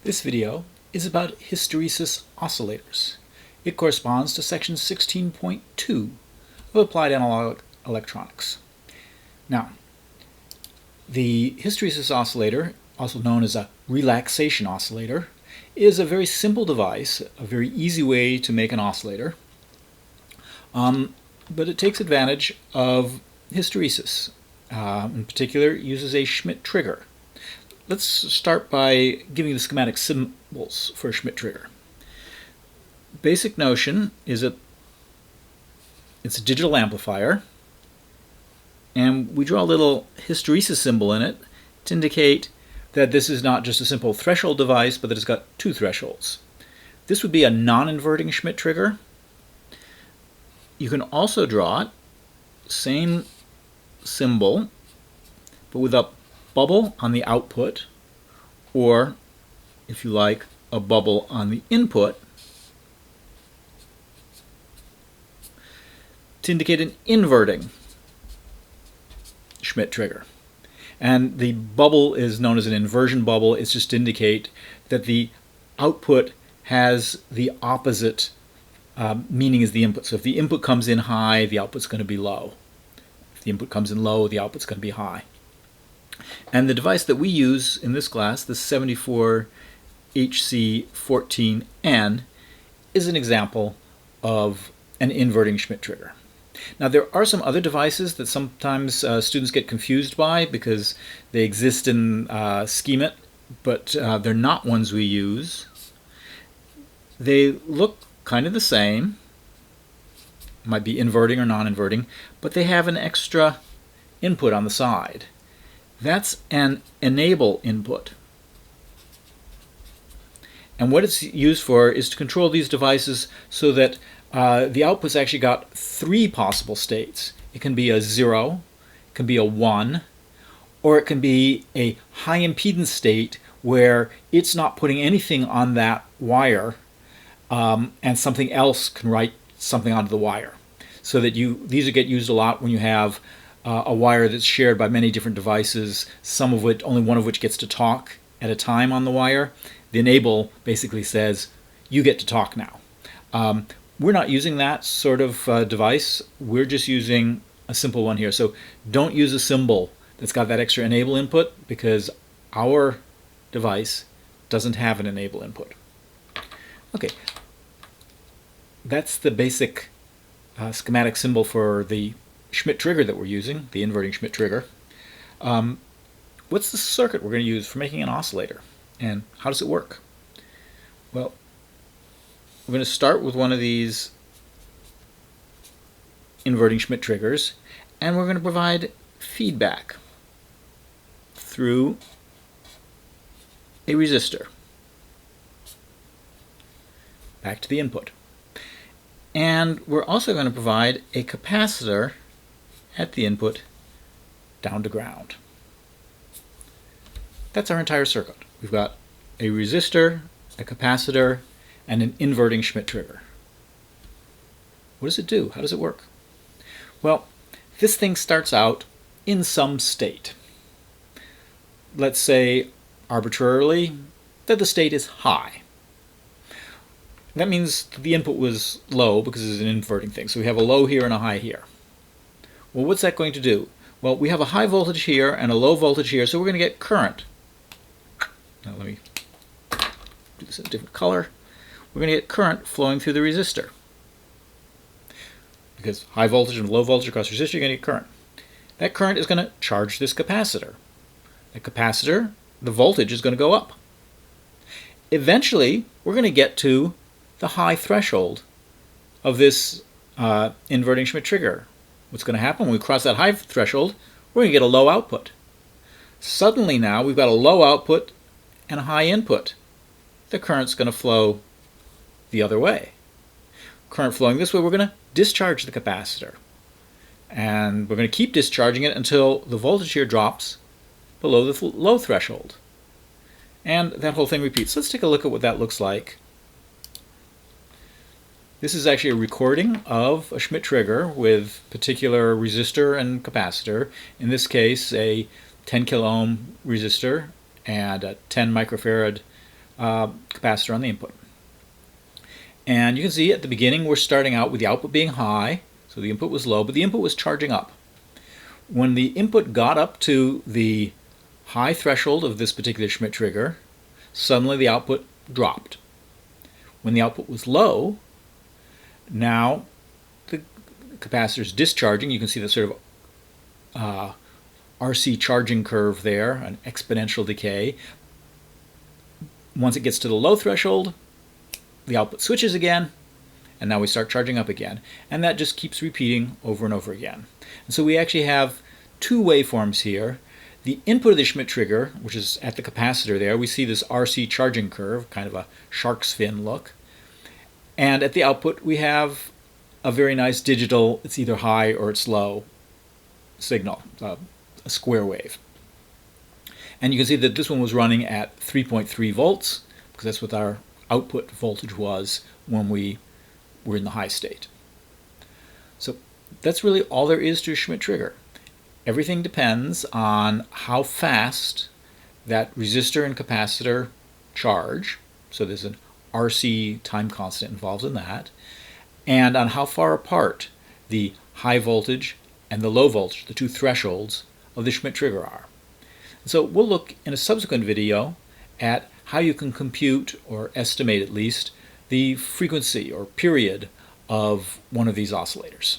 This video is about hysteresis oscillators. It corresponds to section 16.2 of Applied Analog Electronics. Now, the hysteresis oscillator, also known as a relaxation oscillator, is a very simple device, a very easy way to make an oscillator, but it takes advantage of hysteresis. In particular, it uses a Schmitt trigger. Let's start by giving the schematic symbols for a Schmitt trigger. Basic notion is that it's a digital amplifier, and we draw a little hysteresis symbol in it to indicate that this is not just a simple threshold device, but that it's got two thresholds. This would be a non-inverting Schmitt trigger. You can also draw it, same symbol, but with a bubble on the output, or, if you like, a bubble on the input, to indicate an inverting Schmitt trigger. And the bubble is known as an inversion bubble. It's just to indicate that the output has the opposite meaning as the input. So if the input comes in high, the output's going to be low. If the input comes in low, the output's going to be high. And the device that we use in this class, the 74HC14N, is an example of an inverting Schmitt trigger. Now, there are some other devices that sometimes students get confused by because they exist in Schematic, but they're not ones we use. They look kind of the same, might be inverting or non-inverting, but they have an extra input on the side. That's an enable input. And what it's used for is to control these devices so that the output's actually got three possible states. It can be a 0, it can be a 1, or it can be a high impedance state where it's not putting anything on that wire, and something else can write something onto the wire. So that these get used a lot when you have a wire that's shared by many different devices, only one of which gets to talk at a time on the wire. The enable basically says, you get to talk now. We're not using that sort of device. We're just using a simple one here. So don't use a symbol that's got that extra enable input because our device doesn't have an enable input. Okay, that's the basic schematic symbol for the Schmitt trigger that we're using, the inverting Schmitt trigger. What's the circuit we're going to use for making an oscillator, and how does it work? Well, we're going to start with one of these inverting Schmitt triggers, and we're going to provide feedback through a resistor back to the input. And we're also going to provide a capacitor at the input down to ground. That's our entire circuit. We've got a resistor, a capacitor, and an inverting Schmitt trigger. What does it do? How does it work? Well, this thing starts out in some state. Let's say arbitrarily that the state is high. That means the input was low because it's an inverting thing. So we have a low here and a high here. Well, what's that going to do? Well, we have a high voltage here and a low voltage here, so we're going to get current. Now let me do this in a different color. We're going to get current flowing through the resistor. Because high voltage and low voltage across the resistor, you're going to get current. That current is going to charge this capacitor. The capacitor, the voltage is going to go up. Eventually, we're going to get to the high threshold of this inverting Schmitt trigger. What's going to happen when we cross that high threshold? We're going to get a low output. Suddenly now we've got a low output and a high input. The current's going to flow the other way. Current flowing this way, we're going to discharge the capacitor. And we're going to keep discharging it until the voltage here drops below the low threshold. And that whole thing repeats. Let's take a look at what that looks like. This is actually a recording of a Schmitt trigger with particular resistor and capacitor. In this case, a 10 kilo ohm resistor and a 10 microfarad capacitor on the input. And you can see at the beginning we're starting out with the output being high, so the input was low, but the input was charging up. When the input got up to the high threshold of this particular Schmidt trigger, suddenly the output dropped. When the output was low, now the capacitor is discharging. You can see the sort of RC charging curve there, an exponential decay. Once it gets to the low threshold, the output switches again, and now we start charging up again. And that just keeps repeating over and over again. And so we actually have two waveforms here. The input of the Schmidt trigger, which is at the capacitor there, we see this RC charging curve, kind of a shark's fin look. And at the output we have a very nice digital, it's either high or it's low signal, a square wave. And you can see that this one was running at 3.3 volts, because that's what our output voltage was when we were in the high state. So that's really all there is to a Schmidt trigger. Everything depends on how fast that resistor and capacitor charge, so there's an RC time constant involved in that, and on how far apart the high voltage and the low voltage, the two thresholds of the Schmidt trigger are. So we'll look in a subsequent video at how you can compute, or estimate at least, the frequency or period of one of these oscillators.